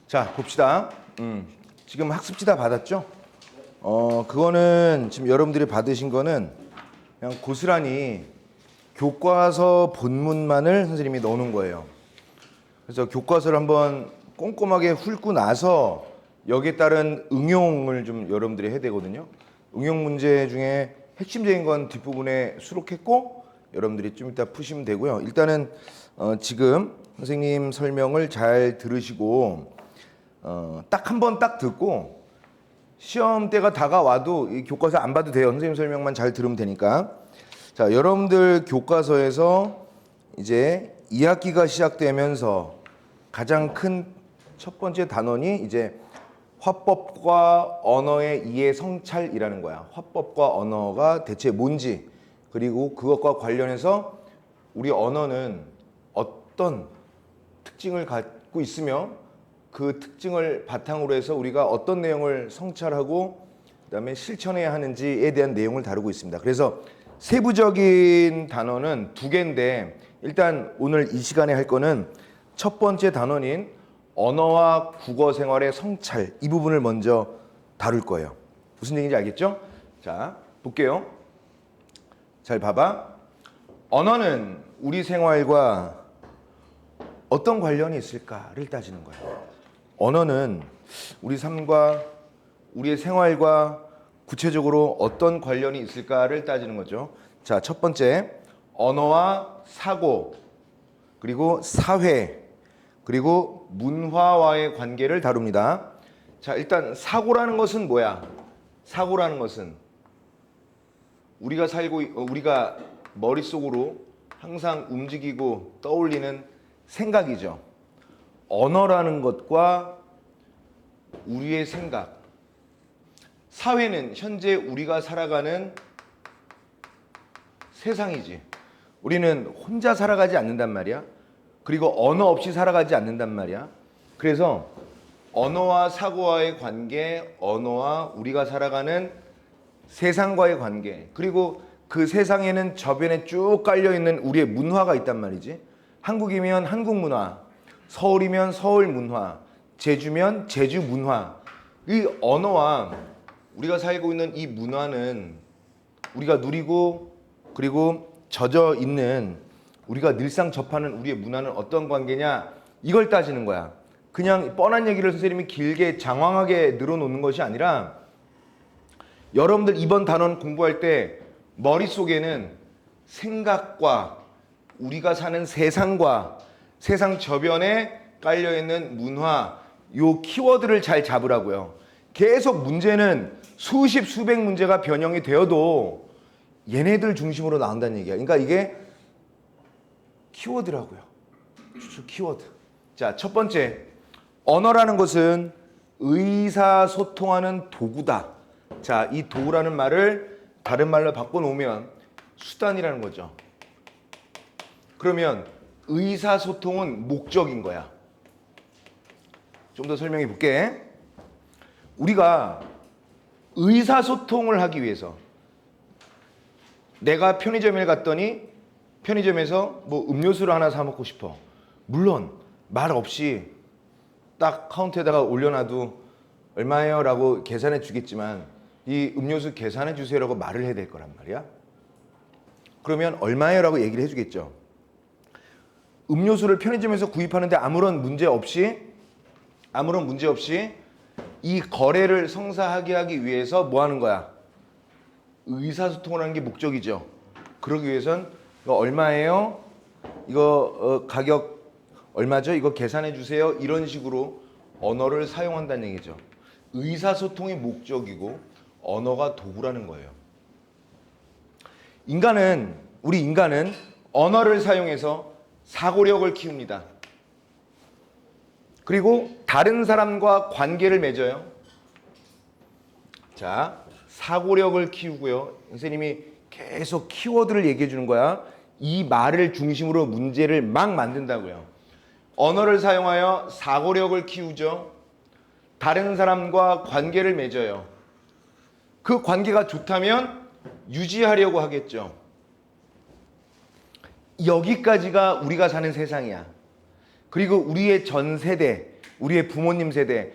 자, 봅시다. 지금 학습지 다 받았죠? 그거는 지금 여러분들이 받으신 거는 그냥 고스란히 교과서 본문만을 선생님이 넣어놓은 거예요. 그래서 교과서를 한번 꼼꼼하게 훑고 나서 여기에 따른 응용을 좀 여러분들이 해야 되거든요. 응용 문제 중에 핵심적인 건 뒷부분에 수록했고 여러분들이 좀 이따 푸시면 되고요. 일단은 지금 선생님 설명을 잘 들으시고 딱 한 번 딱 듣고 시험 때가 다가와도 이 교과서 안 봐도 돼요. 선생님 설명만 잘 들으면 되니까. 자, 여러분들 교과서에서 이제 2학기가 시작되면서 가장 큰 첫 번째 단원이 이제 화법과 언어의 이해 성찰이라는 거야. 화법과 언어가 대체 뭔지, 그리고 그것과 관련해서 우리 언어는 어떤 특징을 갖고 있으며 그 특징을 바탕으로 해서 우리가 어떤 내용을 성찰하고 그다음에 실천해야 하는지에 대한 내용을 다루고 있습니다. 그래서 세부적인 단어는 2개인데 일단 오늘 이 시간에 할 거는 첫 번째 단원인 언어와 국어 생활의 성찰, 이 부분을 먼저 다룰 거예요. 무슨 얘기인지 알겠죠? 자, 볼게요. 잘 봐봐. 언어는 우리 생활과 어떤 관련이 있을까를 따지는 거예요. 언어는 우리 삶과 우리의 생활과 구체적으로 어떤 관련이 있을까를 따지는 거죠. 자, 첫 번째, 언어와 사고, 그리고 사회, 그리고 문화와의 관계를 다룹니다. 자, 일단 사고라는 것은 뭐야? 사고라는 것은 우리가 머릿속으로 항상 움직이고 떠올리는 생각이죠. 언어라는 것과 우리의 생각, 사회는 현재 우리가 살아가는 세상이지. 우리는 혼자 살아가지 않는단 말이야. 그리고 언어 없이 살아가지 않는단 말이야. 그래서 언어와 사고와의 관계, 언어와 우리가 살아가는 세상과의 관계, 그리고 그 세상에는 저변에 쭉 깔려있는 우리의 문화가 있단 말이지. 한국이면 한국 문화, 서울이면 서울 문화, 제주면 제주 문화. 이 언어와 우리가 살고 있는 이 문화는 우리가 누리고 그리고 젖어 있는 우리가 늘상 접하는 우리의 문화는 어떤 관계냐, 이걸 따지는 거야. 그냥 뻔한 얘기를 선생님이 길게 장황하게 늘어놓는 것이 아니라 여러분들 이번 단원 공부할 때 머릿속에는 생각과 우리가 사는 세상과 세상 저변에 깔려있는 문화, 요 키워드를 잘 잡으라고요. 계속 문제는 수십 수백 문제가 변형이 되어도 얘네들 중심으로 나온다는 얘기야. 그러니까 이게 키워드라고요. 키워드. 자, 첫 번째, 언어라는 것은 의사소통하는 도구다. 자, 이 도구라는 말을 다른 말로 바꿔놓으면 수단이라는 거죠. 그러면 의사소통은 목적인 거야. 좀 더 설명해 볼게. 우리가 의사소통을 하기 위해서 내가 편의점에 갔더니 편의점에서 뭐 음료수를 하나 사 먹고 싶어. 물론 말 없이 딱 카운터에다가 올려놔도 얼마예요? 라고 계산해 주겠지만 이 음료수 계산해 주세요라고 말을 해야 될 거란 말이야. 그러면 얼마예요? 라고 얘기를 해주겠죠. 음료수를 편의점에서 구입하는데 아무런 문제 없이 이 거래를 성사하게 하기 위해서 뭐 하는 거야? 의사소통을 하는 게 목적이죠. 그러기 위해선 이거 얼마예요? 이거 가격 얼마죠? 이거 계산해 주세요. 이런 식으로 언어를 사용한다는 얘기죠. 의사소통이 목적이고 언어가 도구라는 거예요. 우리 인간은 언어를 사용해서 사고력을 키웁니다. 그리고 다른 사람과 관계를 맺어요. 자, 사고력을 키우고요. 선생님이 계속 키워드를 얘기해 주는 거야. 이 말을 중심으로 문제를 막 만든다고요. 언어를 사용하여 사고력을 키우죠. 다른 사람과 관계를 맺어요. 그 관계가 좋다면 유지하려고 하겠죠. 여기까지가 우리가 사는 세상이야. 그리고 우리의 전 세대, 우리의 부모님 세대,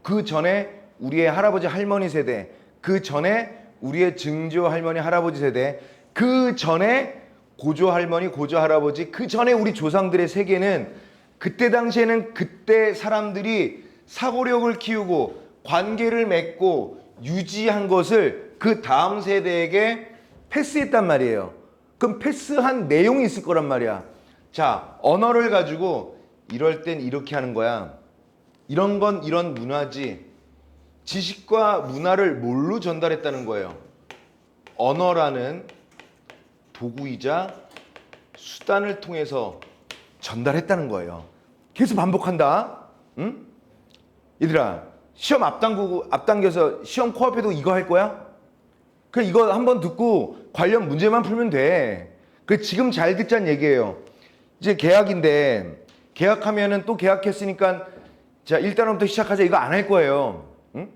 그 전에 우리의 할아버지 할머니 세대, 그 전에 우리의 증조 할머니 할아버지 세대, 그 전에 고조 할머니 고조 할아버지, 그 전에 우리 조상들의 세계는 그때 당시에는 그때 사람들이 사고력을 키우고 관계를 맺고 유지한 것을 그 다음 세대에게 패스했단 말이에요. 그럼 패스한 내용이 있을 거란 말이야. 자, 언어를 가지고 이럴 땐 이렇게 하는 거야. 이런 건 이런 문화지. 지식과 문화를 뭘로 전달했다는 거예요? 언어라는 도구이자 수단을 통해서 전달했다는 거예요. 계속 반복한다. 응? 얘들아, 시험 앞당겨서 시험 코앞에도 이거 할 거야? 그냥 이거 한번 듣고 관련 문제만 풀면 돼. 그 지금 잘 듣자는 얘기예요. 이제 개학인데 개학하면은 또 개학했으니까 자, 1단원부터 시작하자 이거 안 할 거예요. 응?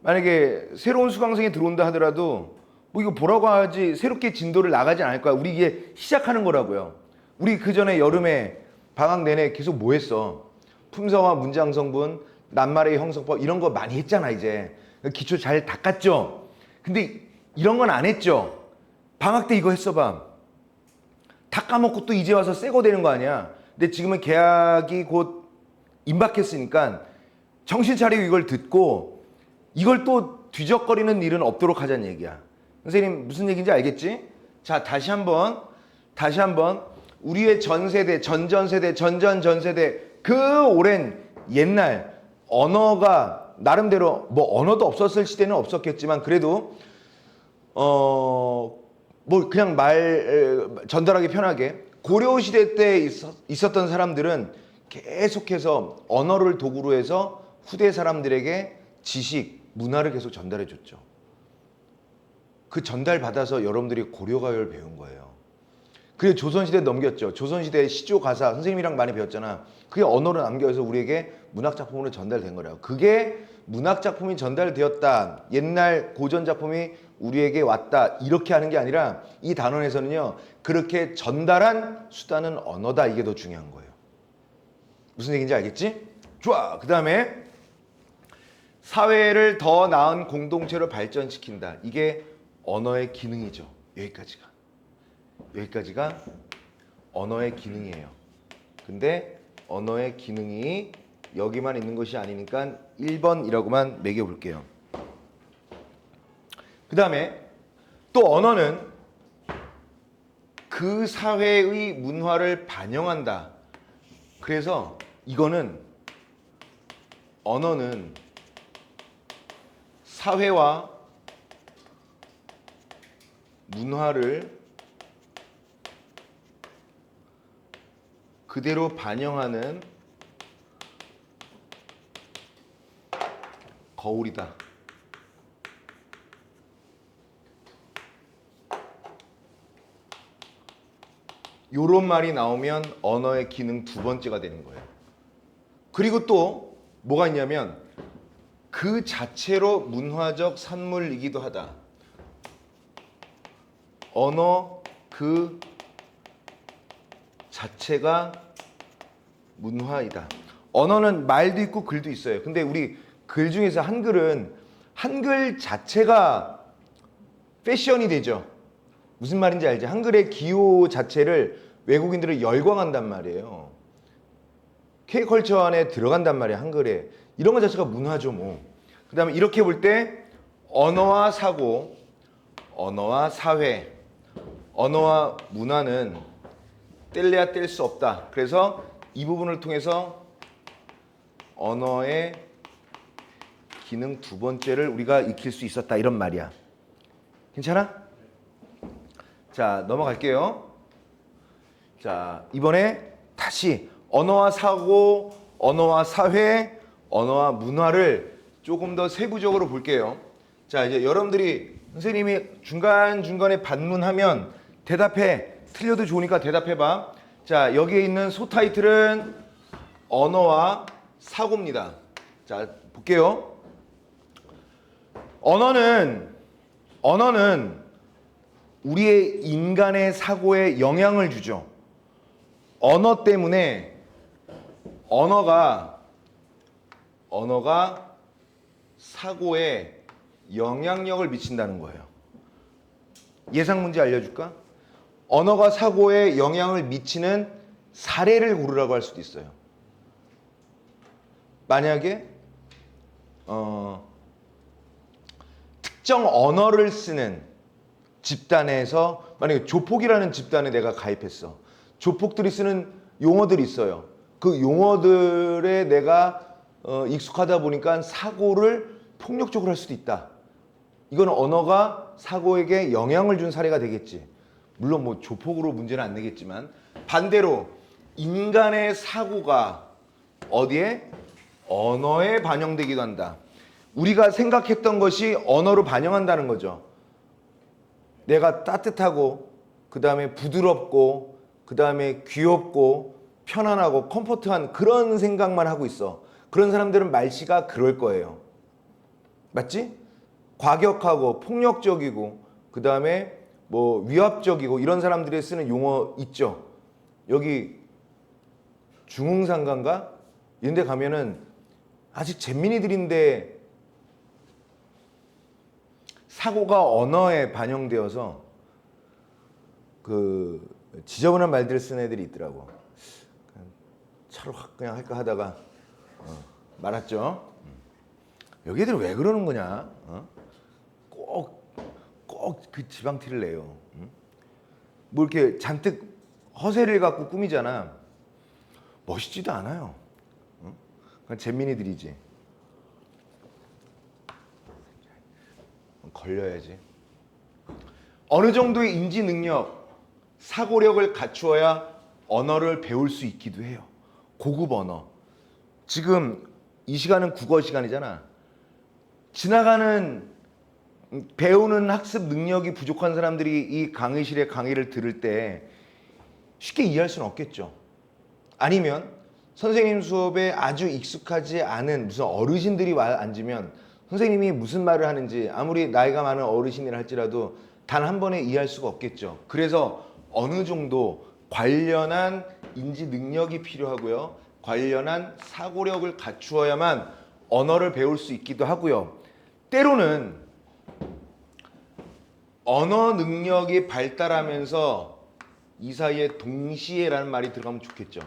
만약에 새로운 수강생이 들어온다 하더라도 뭐 이거 보라고 하지 새롭게 진도를 나가지 않을 거야. 우리 이게 시작하는 거라고요. 우리 그 전에 여름에 방학 내내 계속 뭐 했어? 품사와 문장 성분, 낱말의 형성법 이런 거 많이 했잖아 이제. 기초 잘 닦았죠? 근데 이런 건 안 했죠? 방학 때 이거 했어봐. 다 까먹고 또 이제 와서 새거 되는 거 아니야? 근데 지금은 개학이 곧 임박했으니까 정신 차리고 이걸 듣고 이걸 또 뒤적거리는 일은 없도록 하자는 얘기야. 선생님 무슨 얘기인지 알겠지? 자, 다시 한번 우리의 전세대, 전전세대, 전전전세대 그 오랜 옛날 언어가 나름대로 뭐 언어도 없었을 시대는 없었겠지만 그래도 뭐 그냥 말 전달하기 편하게 고려 시대 때 있었던 사람들은 계속해서 언어를 도구로 해서 후대 사람들에게 지식, 문화를 계속 전달해 줬죠. 그 전달 받아서 여러분들이 고려가요를 배운 거예요. 그게 조선시대 넘겼죠. 조선시대 시조 가사 선생님이랑 많이 배웠잖아. 그게 언어로 남겨서 우리에게 문학작품으로 전달된 거라고. 그게 문학작품이 전달되었다. 옛날 고전작품이 우리에게 왔다. 이렇게 하는 게 아니라 이 단원에서는요. 그렇게 전달한 수단은 언어다. 이게 더 중요한 거예요. 무슨 얘기인지 알겠지? 좋아. 그 다음에 사회를 더 나은 공동체로 발전시킨다. 이게 언어의 기능이죠. 여기까지가 언어의 기능이에요. 근데 언어의 기능이 여기만 있는 것이 아니니까 1번이라고만 매겨볼게요. 그 다음에 또 언어는 그 사회의 문화를 반영한다. 그래서 이거는 언어는 사회와 문화를 그대로 반영하는 거울이다. 요런 말이 나오면 언어의 기능 두 번째가 되는 거예요. 그리고 또 뭐가 있냐면 그 자체로 문화적 산물이기도 하다. 언어 그 자체가 문화이다. 언어는 말도 있고 글도 있어요. 근데 우리 글 중에서 한글은 한글 자체가 패션이 되죠. 무슨 말인지 알지? 한글의 기호 자체를 외국인들은 열광한단 말이에요. K컬처 안에 들어간단 말이에요. 한글에. 이런 것 자체가 문화죠 뭐. 그 다음에 이렇게 볼 때 언어와 사고, 언어와 사회, 언어와 문화는 뗄래야 뗄 수 없다. 그래서 이 부분을 통해서 언어의 기능 두 번째를 우리가 익힐 수 있었다. 이런 말이야. 괜찮아? 자, 넘어갈게요. 자, 이번에 다시 언어와 사고, 언어와 사회, 언어와 문화를 조금 더 세부적으로 볼게요. 자, 이제 여러분들이 선생님이 중간중간에 반문하면 대답해. 틀려도 좋으니까 대답해봐. 자, 여기에 있는 소타이틀은 언어와 사고입니다. 자, 볼게요. 언어는 우리의 인간의 사고에 영향을 주죠. 언어 때문에 언어가 언어가 사고에 영향력을 미친다는 거예요. 예상 문제 알려줄까? 언어가 사고에 영향을 미치는 사례를 고르라고 할 수도 있어요. 만약에 특정 언어를 쓰는 집단에서 만약에 조폭이라는 집단에 내가 가입했어. 조폭들이 쓰는 용어들이 있어요. 그 용어들에 내가 익숙하다 보니까 사고를 폭력적으로 할 수도 있다. 이건 언어가 사고에게 영향을 준 사례가 되겠지. 물론 뭐 조폭으로 문제는 안 되겠지만 반대로 인간의 사고가 어디에? 언어에 반영되기도 한다. 우리가 생각했던 것이 언어로 반영한다는 거죠. 내가 따뜻하고 그 다음에 부드럽고 그 다음에 귀엽고 편안하고 컴포트한 그런 생각만 하고 있어. 그런 사람들은 말씨가 그럴 거예요. 맞지? 과격하고 폭력적이고 그 다음에 뭐 위압적이고 이런 사람들이 쓰는 용어 있죠. 여기 중흥상가인가? 이런 데 가면은 아직 잼민이들인데 사고가 언어에 반영되어서 그 지저분한 말들을 쓰는 애들이 있더라고. 차로 확 그냥 할까 하다가 말았죠. 여기 애들은 왜 그러는 거냐? 꼭 그 지방티를 내요. 뭐 이렇게 잔뜩 허세를 갖고 꾸미잖아. 멋있지도 않아요. 그냥 잼민이들이지. 걸려야지. 어느 정도의 인지 능력, 사고력을 갖추어야 언어를 배울 수 있기도 해요. 고급 언어. 지금 이 시간은 국어 시간이잖아. 지나가는 배우는 학습 능력이 부족한 사람들이 이 강의실에 강의를 들을 때 쉽게 이해할 수는 없겠죠. 아니면 선생님 수업에 아주 익숙하지 않은 무슨 어르신들이 와 앉으면 선생님이 무슨 말을 하는지 아무리 나이가 많은 어르신이라 할지라도 단 한 번에 이해할 수가 없겠죠. 그래서 어느 정도 관련한 인지 능력이 필요하고요. 관련한 사고력을 갖추어야만 언어를 배울 수 있기도 하고요. 때로는 언어 능력이 발달하면서 이 사이에 동시에라는 말이 들어가면 좋겠죠.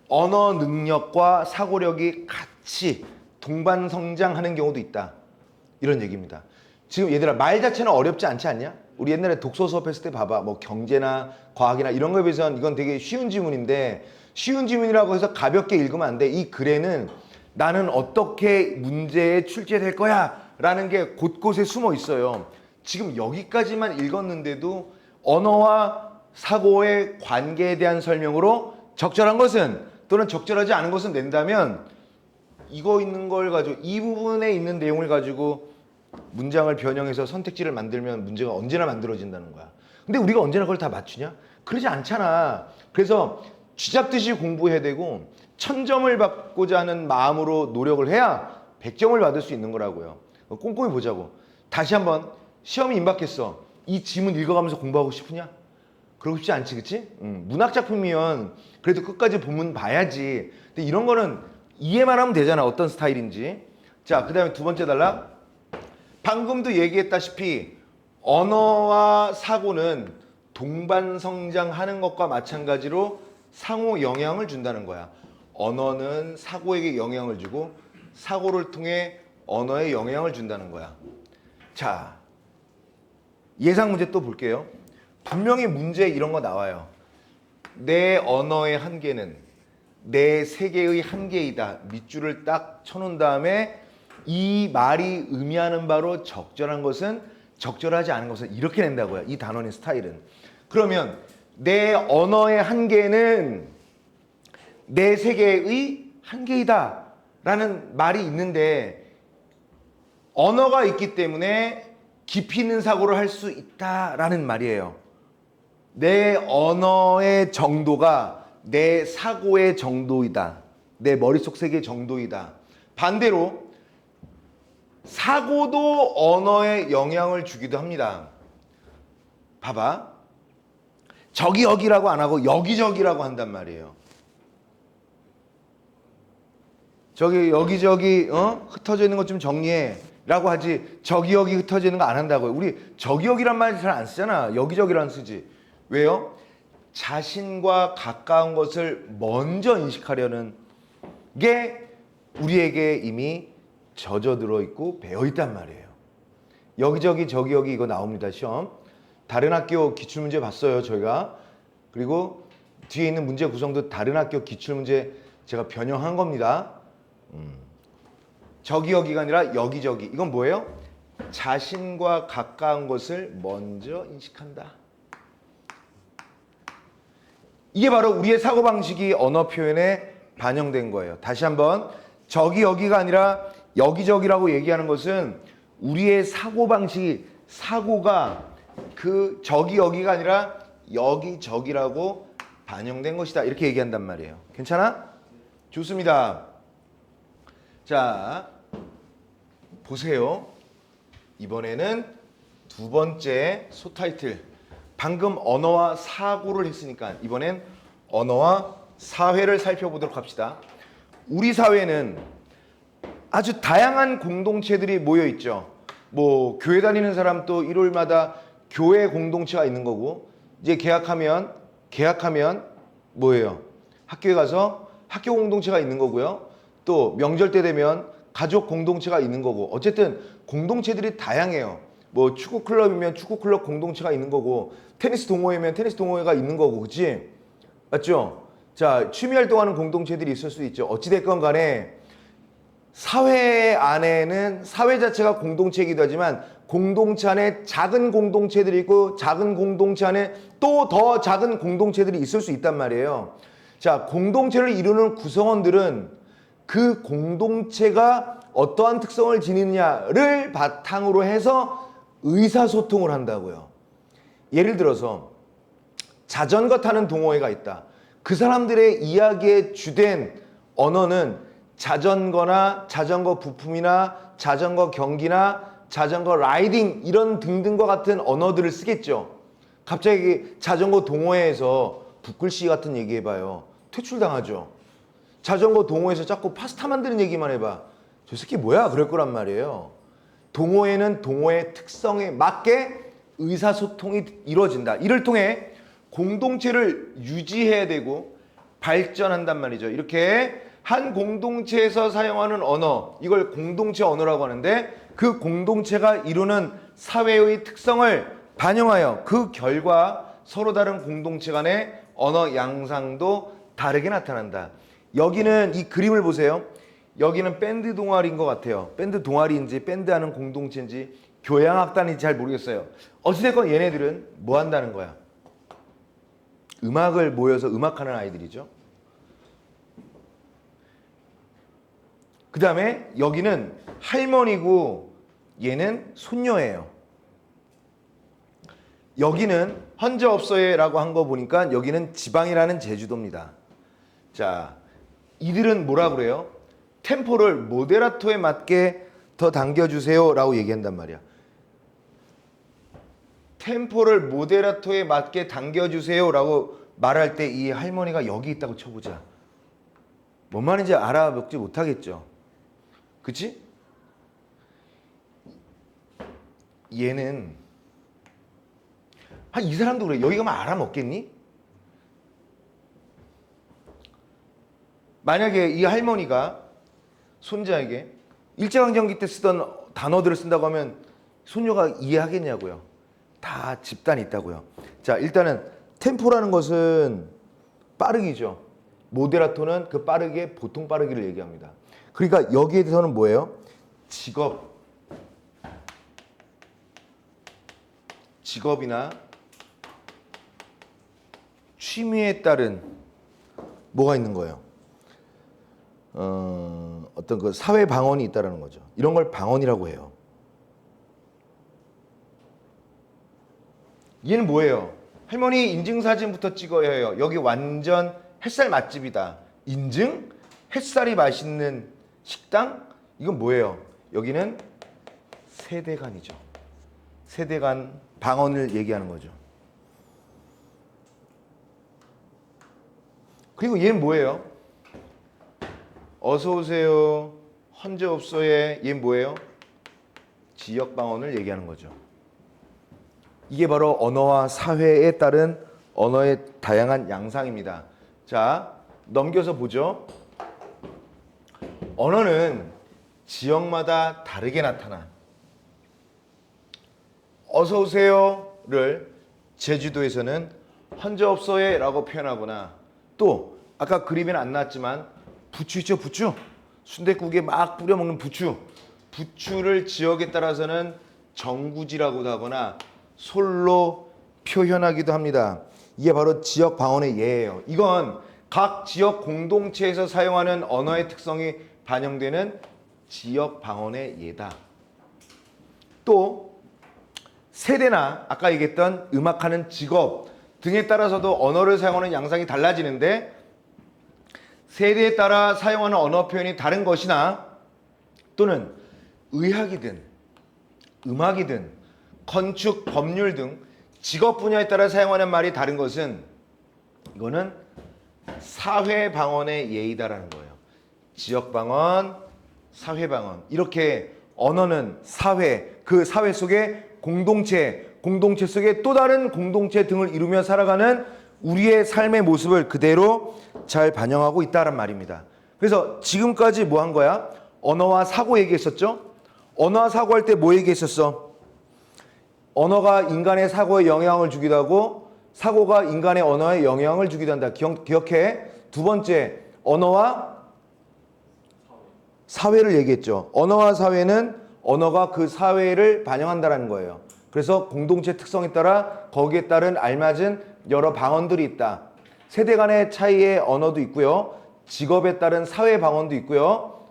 언어 능력과 사고력이 같이 동반 성장하는 경우도 있다. 이런 얘기입니다. 지금 얘들아 말 자체는 어렵지 않지 않냐? 우리 옛날에 독서 수업했을 때 봐봐. 뭐 경제나 과학이나 이런 거에 비해서는 이건 되게 쉬운 지문인데 쉬운 지문이라고 해서 가볍게 읽으면 안 돼. 이 글에는 나는 어떻게 문제에 출제될 거야 라는 게 곳곳에 숨어 있어요. 지금 여기까지만 읽었는데도 언어와 사고의 관계에 대한 설명으로 적절한 것은 또는 적절하지 않은 것은 낸다면 이거 있는 걸 가지고 이 부분에 있는 내용을 가지고 문장을 변형해서 선택지를 만들면 문제가 언제나 만들어진다는 거야. 근데 우리가 언제나 그걸 다 맞추냐? 그러지 않잖아. 그래서 쥐잡듯이 공부해야 되고 1000점을 받고자 하는 마음으로 노력을 해야 100점을 받을 수 있는 거라고요. 꼼꼼히 보자고. 다시 한번 시험이 임박했어. 이 지문 읽어가면서 공부하고 싶으냐? 그러고 싶지 않지, 그치? 문학작품이면 그래도 끝까지 본문 봐야지. 근데 이런 거는 이해만 하면 되잖아. 어떤 스타일인지. 자, 그 다음에 두 번째 단락. 방금도 얘기했다시피 언어와 사고는 동반 성장하는 것과 마찬가지로 상호 영향을 준다는 거야. 언어는 사고에게 영향을 주고 사고를 통해 언어에 영향을 준다는 거야. 자, 예상 문제 또 볼게요. 분명히 문제 이런 거 나와요. 내 언어의 한계는 내 세계의 한계이다. 밑줄을 딱 쳐놓은 다음에 이 말이 의미하는 바로 적절한 것은 적절하지 않은 것은 이렇게 낸다고요. 이 단원의 스타일은. 그러면 내 언어의 한계는 내 세계의 한계이다 라는 말이 있는데 언어가 있기 때문에 깊이 있는 사고를 할 수 있다라는 말이에요. 내 언어의 정도가 내 사고의 정도이다. 내 머릿속 세계의 정도이다. 반대로 사고도 언어에 영향을 주기도 합니다. 봐봐. 저기 여기라고 안 하고 여기저기라고 한단 말이에요. 저기 여기저기 흩어져 있는 것 좀 정리해 라고 하지 저기 여기 흩어져 있는 거 안 한다고요. 우리 저기 여기란 말 잘 안 쓰잖아. 여기저기란 쓰지. 왜요? 자신과 가까운 것을 먼저 인식하려는 게 우리에게 이미 젖어들어 있고 배어 있단 말이에요. 여기저기 저기 여기 이거 나옵니다. 시험. 다른 학교 기출문제 봤어요. 저희가. 그리고 뒤에 있는 문제 구성도 다른 학교 기출문제 제가 변형한 겁니다. 저기 여기가 아니라 여기저기. 이건 뭐예요? 자신과 가까운 것을 먼저 인식한다. 이게 바로 우리의 사고방식이 언어 표현에 반영된 거예요. 다시 한번 저기 여기가 아니라 여기저기라고 얘기하는 것은 우리의 사고방식이 사고가 그 저기 여기가 아니라 여기저기라고 반영된 것이다. 이렇게 얘기한단 말이에요. 괜찮아? 좋습니다. 자, 보세요. 이번에는 두 번째 소타이틀. 방금 언어와 사고를 했으니까 이번엔 언어와 사회를 살펴보도록 합시다. 우리 사회는 아주 다양한 공동체들이 모여 있죠. 뭐 교회 다니는 사람도 일요일마다 교회 공동체가 있는 거고, 이제 개학하면 뭐예요? 학교에 가서 학교 공동체가 있는 거고요. 또 명절 때 되면 가족 공동체가 있는 거고, 어쨌든 공동체들이 다양해요. 뭐 축구 클럽이면 축구 클럽 공동체가 있는 거고, 테니스 동호회면 테니스 동호회가 있는 거고, 그치? 맞죠? 자, 취미 활동하는 공동체들이 있을 수 있죠. 어찌됐건 간에 사회 안에는 사회 자체가 공동체이기도 하지만 공동체 안에 작은 공동체들이 있고 작은 공동체 안에 또 더 작은 공동체들이 있을 수 있단 말이에요. 자, 공동체를 이루는 구성원들은 그 공동체가 어떠한 특성을 지니느냐를 바탕으로 해서 의사소통을 한다고요. 예를 들어서 자전거 타는 동호회가 있다. 그 사람들의 이야기의 주된 언어는 자전거나 자전거 부품이나 자전거 경기나 자전거 라이딩 이런 등등과 같은 언어들을 쓰겠죠. 갑자기 자전거 동호회에서 붓글씨 같은 얘기 해봐요. 퇴출당하죠. 자전거 동호회에서 자꾸 파스타 만드는 얘기만 해봐. 저 새끼 뭐야? 그럴 거란 말이에요. 동호회는 동호회 특성에 맞게 의사소통이 이루어진다. 이를 통해 공동체를 유지해야 되고 발전한단 말이죠. 이렇게 한 공동체에서 사용하는 언어, 이걸 공동체 언어라고 하는데 그 공동체가 이루는 사회의 특성을 반영하여 그 결과 서로 다른 공동체 간의 언어 양상도 다르게 나타난다. 여기는 이 그림을 보세요. 여기는 밴드 동아리인 것 같아요. 밴드 동아리인지 밴드하는 공동체인지 교향악단인지 잘 모르겠어요. 어찌됐건 얘네들은 뭐 한다는 거야? 음악을 모여서 음악하는 아이들이죠. 그 다음에 여기는 할머니고 얘는 손녀예요. 여기는 헌재업소에라고 한 거 보니까 여기는 지방이라는 제주도입니다. 자, 이들은 뭐라 그래요? 템포를 모데라토에 맞게 더 당겨주세요 라고 얘기한단 말이야. 템포를 모데라토에 맞게 당겨주세요 라고 말할 때 이 할머니가 여기 있다고 쳐보자. 뭔 말인지 알아먹지 못하겠죠. 그치? 얘는 이 사람도 그래. 여기 가면 알아먹겠니? 만약에 이 할머니가 손자에게 일제강점기 때 쓰던 단어들을 쓴다고 하면 손녀가 이해하겠냐고요. 다 집단이 있다고요. 자, 일단은 템포라는 것은 빠르기죠. 모데라토는 그 빠르게 보통 빠르기를 얘기합니다. 그러니까 여기에 대해서는 뭐예요? 직업이나 취미에 따른 뭐가 있는 거예요? 어떤 그 사회 방언이 있다라는 거죠. 이런 걸 방언이라고 해요. 얘는 뭐예요? 할머니 인증사진부터 찍어야 해요. 여기 완전 햇살 맛집이다. 인증? 햇살이 맛있는 식당? 이건 뭐예요? 여기는 세대간이죠. 세대간 방언을 얘기하는 거죠. 그리고 얘는 뭐예요? 어서 오세요, 헌재 없어에 얘 뭐예요? 지역 방언을 얘기하는 거죠. 이게 바로 언어와 사회에 따른 언어의 다양한 양상입니다. 자, 넘겨서 보죠. 언어는 지역마다 다르게 나타나. 어서 오세요를 제주도에서는 헌재 없어에 라고 표현하거나, 또 아까 그림에는 안 나왔지만 부추 있죠, 부추. 순댓국에 막 뿌려 먹는 부추. 부추를 지역에 따라서는 정구지라고도 하거나 솔로 표현하기도 합니다. 이게 바로 지역 방언의 예예요. 이건 각 지역 공동체에서 사용하는 언어의 특성이 반영되는 지역 방언의 예다. 또 세대나 아까 얘기했던 음악하는 직업 등에 따라서도 언어를 사용하는 양상이 달라지는데, 세대에 따라 사용하는 언어 표현이 다른 것이나, 또는 의학이든 음악이든 건축, 법률 등 직업 분야에 따라 사용하는 말이 다른 것은, 이거는 사회 방언의 예의다라는 거예요. 지역 방언, 사회 방언. 이렇게 언어는 사회, 그 사회 속에 공동체, 공동체 속에 또 다른 공동체 등을 이루며 살아가는 우리의 삶의 모습을 그대로 잘 반영하고 있다란 말입니다. 그래서 지금까지 뭐 한 거야? 언어와 사고 얘기했었죠? 언어와 사고할 때 뭐 얘기했었어? 언어가 인간의 사고에 영향을 주기도 하고 사고가 인간의 언어에 영향을 주기도 한다. 기억해. 두 번째, 언어와 사회를 얘기했죠. 언어와 사회는 언어가 그 사회를 반영한다는 거예요. 그래서 공동체 특성에 따라 거기에 따른 알맞은 여러 방언들이 있다. 세대 간의 차이의 언어도 있고요. 직업에 따른 사회 방언도 있고요.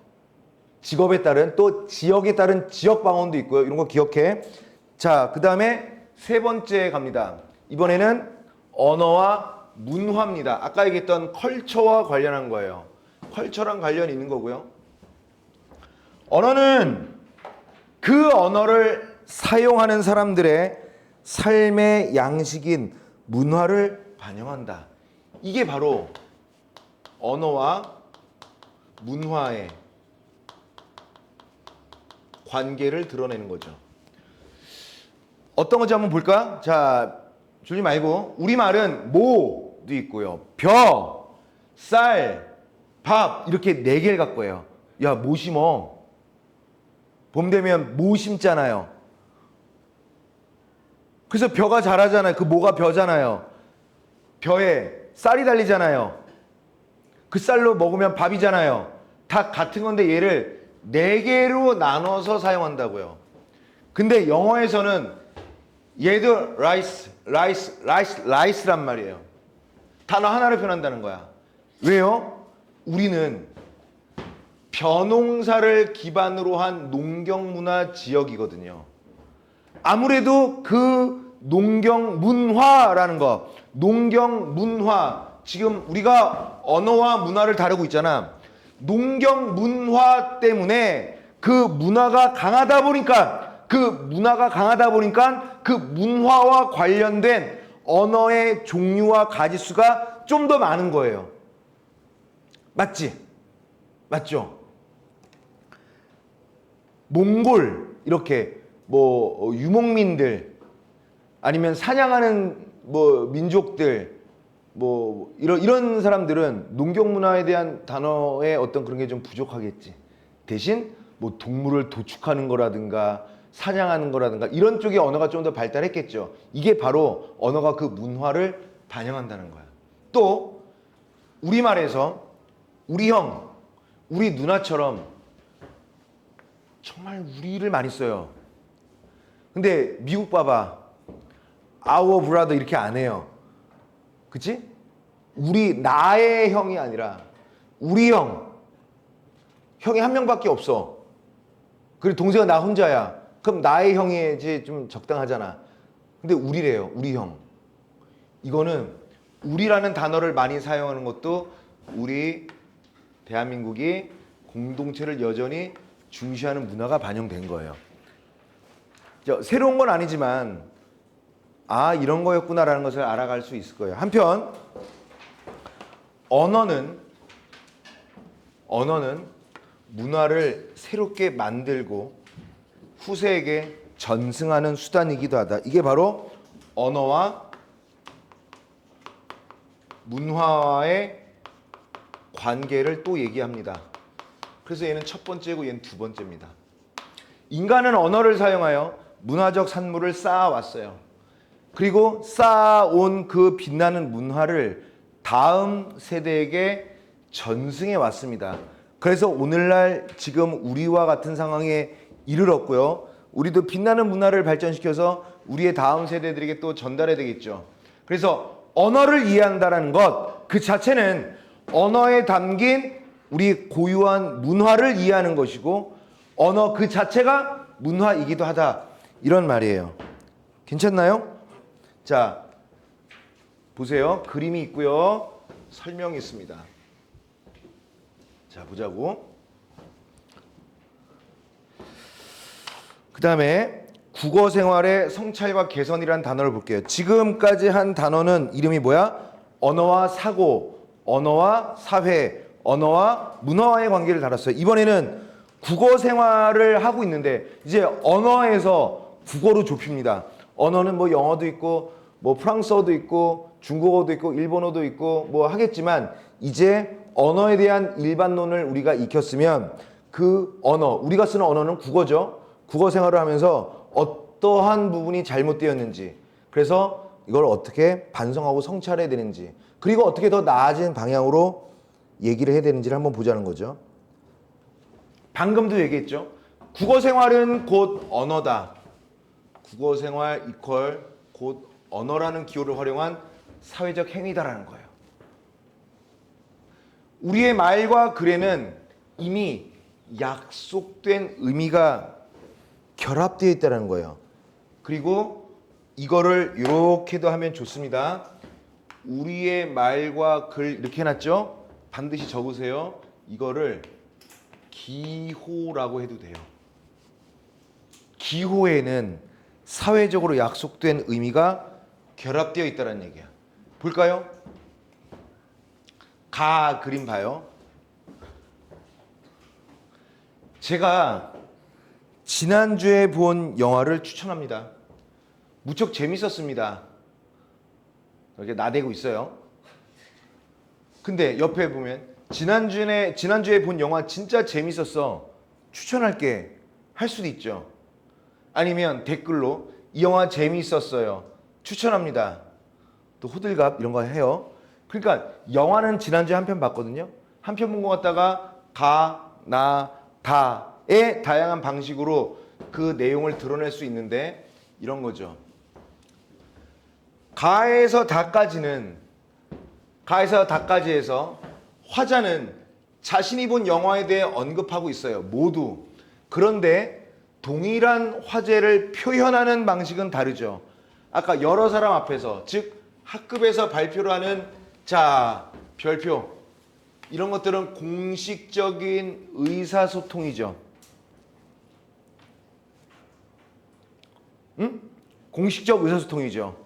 직업에 따른 또 지역에 따른 지역 방언도 있고요. 이런 거 기억해. 자, 그 다음에 세 번째 갑니다. 이번에는 언어와 문화입니다. 아까 얘기했던 컬처와 관련한 거예요. 컬처랑 관련이 있는 거고요. 언어는 그 언어를 사용하는 사람들의 삶의 양식인 문화를 반영한다. 이게 바로 언어와 문화의 관계를 드러내는 거죠. 어떤 건지 한번 볼까? 자, 졸지 말고. 우리말은 모도 있고요. 벼, 쌀, 밥 이렇게 네 개를 갖고 해요. 야, 뭐 심어? 봄 되면 뭐 심잖아요. 그래서 벼가 자라잖아요. 그 모가 벼잖아요. 벼에 쌀이 달리잖아요. 그 쌀로 먹으면 밥이잖아요. 다 같은 건데 얘를 네 개로 나눠서 사용한다고요. 근데 영어에서는 얘도 라이스란 말이에요. 단어 하나를 표현한다는 거야. 왜요? 우리는 벼농사를 기반으로 한 농경문화 지역이거든요. 아무래도 그 농경문화라는 거, 농경문화, 지금 우리가 언어와 문화를 다루고 있잖아. 농경문화 때문에 그 문화가 강하다 보니까 그 문화와 관련된 언어의 종류와 가지수가 좀 더 많은 거예요. 맞지? 맞죠? 몽골 이렇게 뭐 유목민들 아니면 사냥하는 뭐 민족들 뭐 이런 사람들은 농경 문화에 대한 단어의 어떤 그런 게 좀 부족하겠지. 대신 뭐 동물을 도축하는 거라든가 사냥하는 거라든가 이런 쪽의 언어가 좀 더 발달했겠죠. 이게 바로 언어가 그 문화를 반영한다는 거야. 또 우리말에서 우리 형, 우리 누나처럼 정말 우리를 많이 써요. 근데 미국 봐봐. our brother 이렇게 안 해요. 그치? 나의 형이 아니라 우리 형. 형이 한 명밖에 없어. 그리고 동생은 나 혼자야. 그럼 나의 형이지 좀 적당하잖아. 근데 우리래요. 우리 형. 이거는 우리라는 단어를 많이 사용하는 것도 우리 대한민국이 공동체를 여전히 중시하는 문화가 반영된 거예요. 새로운 건 아니지만 이런 거였구나라는 것을 알아갈 수 있을 거예요. 한편 언어는 언어는 문화를 새롭게 만들고 후세에게 전승하는 수단이기도 하다. 이게 바로 언어와 문화와의 관계를 또 얘기합니다. 그래서 얘는 첫 번째고 얘는 두 번째입니다. 인간은 언어를 사용하여 문화적 산물을 쌓아왔어요. 그리고 쌓아온 그 빛나는 문화를 다음 세대에게 전승해 왔습니다. 그래서 오늘날 지금 우리와 같은 상황에 이르렀고요. 우리도 빛나는 문화를 발전시켜서 우리의 다음 세대들에게 또 전달해야 되겠죠. 그래서 언어를 이해한다는 것 그 자체는 언어에 담긴 우리 고유한 문화를 이해하는 것이고 언어 그 자체가 문화이기도 하다. 이런 말이에요. 괜찮나요? 자, 보세요. 그림이 있고요. 설명이 있습니다. 자, 보자고. 그 다음에 국어 생활의 성찰과 개선이라는 단어를 볼게요. 지금까지 한 단어는 이름이 뭐야? 언어와 사고, 언어와 사회, 언어와 문화와의 관계를 다뤘어요. 이번에는 국어 생활을 하고 있는데 이제 언어에서 국어로 좁힙니다. 언어는 뭐 영어도 있고 뭐 프랑스어도 있고 중국어도 있고 일본어도 있고 뭐 하겠지만 이제 언어에 대한 일반론을 우리가 익혔으면 그 언어, 우리가 쓰는 언어는 국어죠. 국어 생활을 하면서 어떠한 부분이 잘못되었는지, 그래서 이걸 어떻게 반성하고 성찰해야 되는지, 그리고 어떻게 더 나아진 방향으로 얘기를 해야 되는지를 한번 보자는 거죠. 방금도 얘기했죠. 국어 생활은 곧 언어다. 국어 생활 이퀄 곧 언어라는 기호를 활용한 사회적 행위다라는 거예요. 우리의 말과 글에는 이미 약속된 의미가 결합되어 있다는 거예요. 그리고 이거를 이렇게도 하면 좋습니다. 우리의 말과 글 이렇게 해놨죠? 반드시 적으세요. 이거를 기호라고 해도 돼요. 기호에는 사회적으로 약속된 의미가 결합되어 있다는 얘기야. 볼까요? 가 그림 봐요. 제가 지난주에 본 영화를 추천합니다. 무척 재밌었습니다. 이렇게 나대고 있어요. 근데 옆에 보면 지난주에 본 영화 진짜 재밌었어. 추천할게. 할 수도 있죠. 아니면 댓글로 이 영화 재밌었어요. 추천합니다. 또 호들갑 이런 거 해요. 그러니까 영화는 지난주에 한 편 봤거든요. 한 편 본 것 같다가 가, 나, 다의 다양한 방식으로 그 내용을 드러낼 수 있는데 이런 거죠. 가에서 다까지는 가에서 다까지 해서 화자는 자신이 본 영화에 대해 언급하고 있어요. 모두. 그런데 동일한 화제를 표현하는 방식은 다르죠. 아까 여러 사람 앞에서, 즉 학급에서 발표를 하는 자, 별표 이런 것들은 공식적인 의사소통이죠. 응? 공식적 의사소통이죠.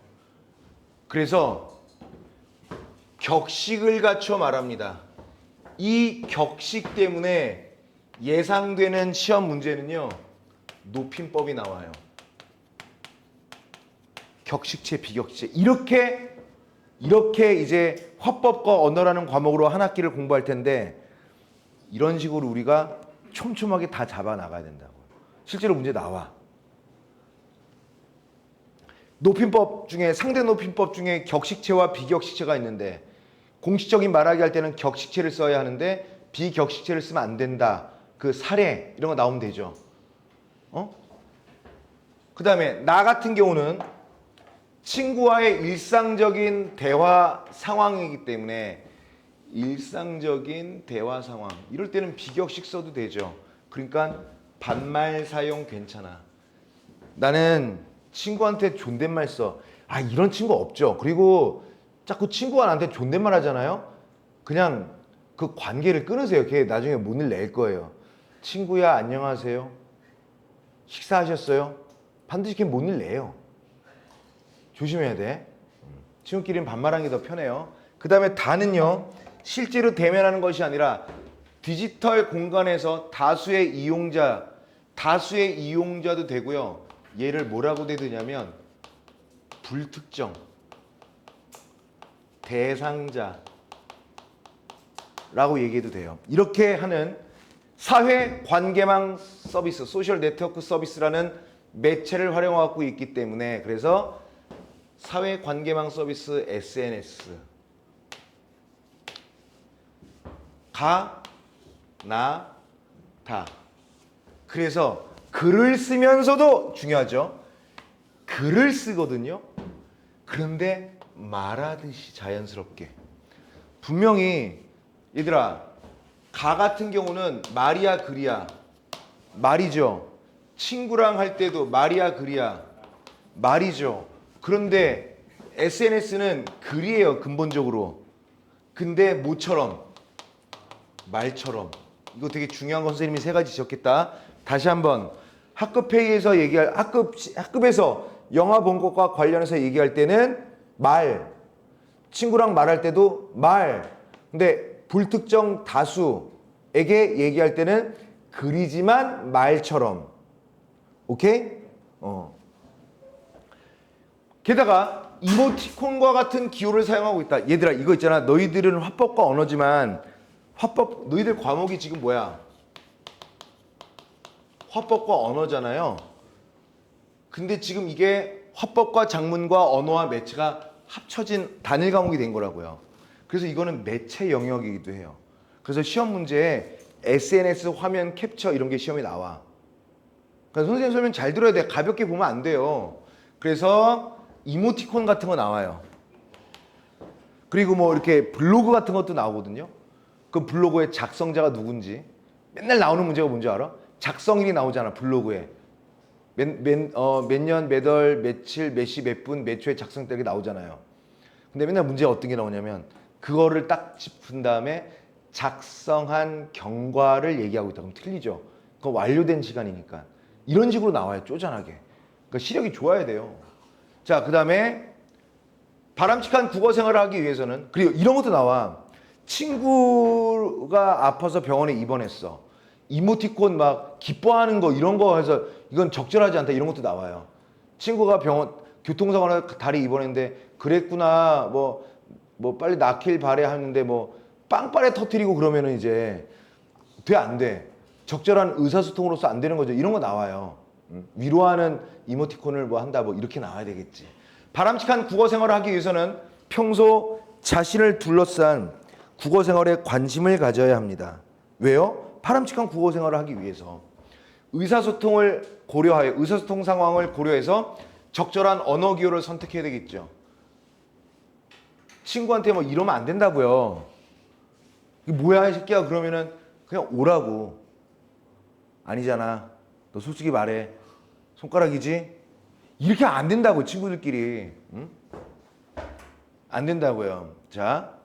그래서 격식을 갖춰 말합니다. 이 격식 때문에 예상되는 시험 문제는요, 높임법이 나와요. 격식체, 비격식체. 이렇게 이제 화법과 언어라는 과목으로 한 학기를 공부할 텐데 이런 식으로 우리가 촘촘하게 다 잡아 나가야 된다고요. 실제로 문제 나와. 높임법 중에 상대 높임법 중에 격식체와 비격식체가 있는데 공식적인 말하기 할 때는 격식체를 써야 하는데 비격식체를 쓰면 안 된다. 그 사례 이런 거 나오면 되죠. 그 다음에 나 같은 경우는 친구와의 일상적인 대화 상황이기 때문에 일상적인 대화 상황 이럴 때는 비격식 써도 되죠. 그러니까 반말 사용 괜찮아. 나는 친구한테 존댓말 써. 아, 이런 친구 없죠. 그리고 자꾸 친구가 나한테 존댓말 하잖아요. 그냥 그 관계를 끊으세요. 걔 나중에 못 일 낼 거예요. 친구야 안녕하세요. 식사하셨어요? 반드시 걔 못 일 내요. 조심해야 돼. 친구끼리는 반말하는 게 더 편해요. 그 다음에 다는요, 실제로 대면하는 것이 아니라 디지털 공간에서 다수의 이용자도 되고요. 얘를 뭐라고 대드냐면 불특정, 대상자라고 얘기해도 돼요. 이렇게 하는 사회 관계망 서비스, 소셜 네트워크 서비스라는 매체를 활용하고 있기 때문에 그래서 사회 관계망 서비스 SNS 가, 나, 다. 그래서 글을 쓰면서도 중요하죠. 글을 쓰거든요. 그런데 말하듯이 자연스럽게. 분명히 얘들아, 가 같은 경우는 말이야 글이야? 말이죠. 친구랑 할 때도 말이야 글이야? 말이죠. 그런데 SNS는 글이에요, 근본적으로. 근데 뭐처럼? 말처럼. 이거 되게 중요한 거 선생님이 세 가지 지었겠다. 다시 한번 학급 회의에서 얘기할 학급에서 영화 본 것과 관련해서 얘기할 때는 말. 친구랑 말할 때도 말. 근데 불특정 다수에게 얘기할 때는 글이지만 말처럼. 오케이? 게다가 이모티콘과 같은 기호를 사용하고 있다. 얘들아, 이거 있잖아. 너희들은 화법과 언어지만 너희들 과목이 지금 뭐야? 화법과 언어잖아요. 근데 지금 이게 화법과 작문과 언어와 매체가 합쳐진 단일 과목이 된 거라고요. 그래서 이거는 매체 영역이기도 해요. 그래서 시험 문제에 SNS 화면 캡처 이런 게 시험에 나와. 그러니까 선생님 설명 잘 들어야 돼. 가볍게 보면 안 돼요. 그래서 이모티콘 같은 거 나와요. 그리고 뭐 이렇게 블로그 같은 것도 나오거든요. 그 블로그의 작성자가 누군지 맨날 나오는 문제가 뭔지 알아? 작성일이 나오잖아, 블로그에. 몇 년, 몇 월, 며칠, 몇 시, 몇 분, 몇 초에 작성되게 나오잖아요. 근데 맨날 문제가 어떤 게 나오냐면 그거를 딱 짚은 다음에 작성한 경과를 얘기하고 있다. 그럼 틀리죠. 그거 완료된 시간이니까. 이런 식으로 나와요, 쪼잔하게. 그러니까 시력이 좋아야 돼요. 자, 그 다음에 바람직한 국어 생활을 하기 위해서는, 그리고 이런 것도 나와. 친구가 아파서 병원에 입원했어. 이모티콘 막 기뻐하는 거 이런 거 해서 이건 적절하지 않다 이런 것도 나와요. 친구가 병원 교통사고로 다리 입원했는데 그랬구나 뭐 빨리 낫길 바래 하는데 뭐 빵빠레 터트리고 그러면은 이제 돼 안 돼. 적절한 의사소통으로서 안 되는 거죠. 이런 거 나와요. 위로하는 이모티콘을 뭐 한다 뭐 이렇게 나와야 되겠지. 바람직한 국어 생활을 하기 위해서는 평소 자신을 둘러싼 국어 생활에 관심을 가져야 합니다. 왜요? 바람직한 국어 생활을 하기 위해서. 의사소통 상황을 고려해서 적절한 언어 기호를 선택해야 되겠죠. 친구한테 뭐 이러면 안 된다고요. 이게 뭐야 이 새끼야 그러면은 그냥 오라고. 아니잖아. 너 솔직히 말해. 손가락이지? 이렇게 안 된다고 친구들끼리. 응? 안 된다고요. 자,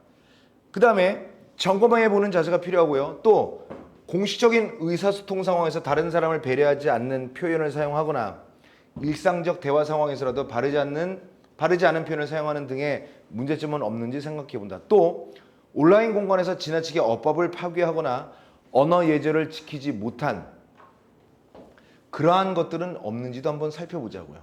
그 다음에 점검해보는 자세가 필요하고요. 또 공식적인 의사소통 상황에서 다른 사람을 배려하지 않는 표현을 사용하거나 일상적 대화 상황에서라도 바르지 않은 표현을 사용하는 등의 문제점은 없는지 생각해본다. 또 온라인 공간에서 지나치게 어법을 파괴하거나 언어 예절을 지키지 못한 그러한 것들은 없는지도 한번 살펴보자고요.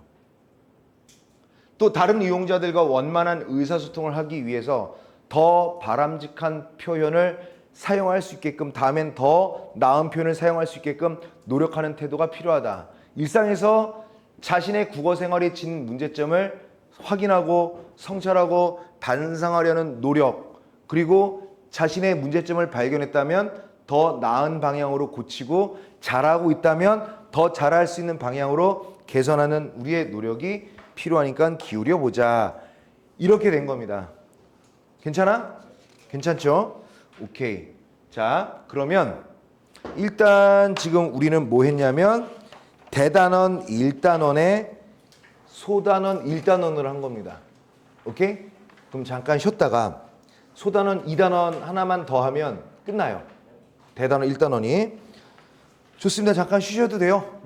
또 다른 이용자들과 원만한 의사소통을 하기 위해서 더 바람직한 표현을 사용할 수 있게끔, 다음엔 더 나은 표현을 사용할 수 있게끔 노력하는 태도가 필요하다. 일상에서 자신의 국어 생활에 진 문제점을 확인하고 성찰하고 반성하려는 노력, 그리고 자신의 문제점을 발견했다면 더 나은 방향으로 고치고 잘하고 있다면 더 잘할 수 있는 방향으로 개선하는 우리의 노력이 필요하니까 기울여 보자. 이렇게 된 겁니다. 괜찮아? 괜찮죠? 오케이. 자, 그러면 일단 지금 우리는 뭐 했냐면 대단원 1단원에 소단원 1단원을 한 겁니다. 오케이? 그럼 잠깐 쉬었다가 소단원 2단원 하나만 더 하면 끝나요. 대단원 1단원이. 좋습니다. 잠깐 쉬셔도 돼요.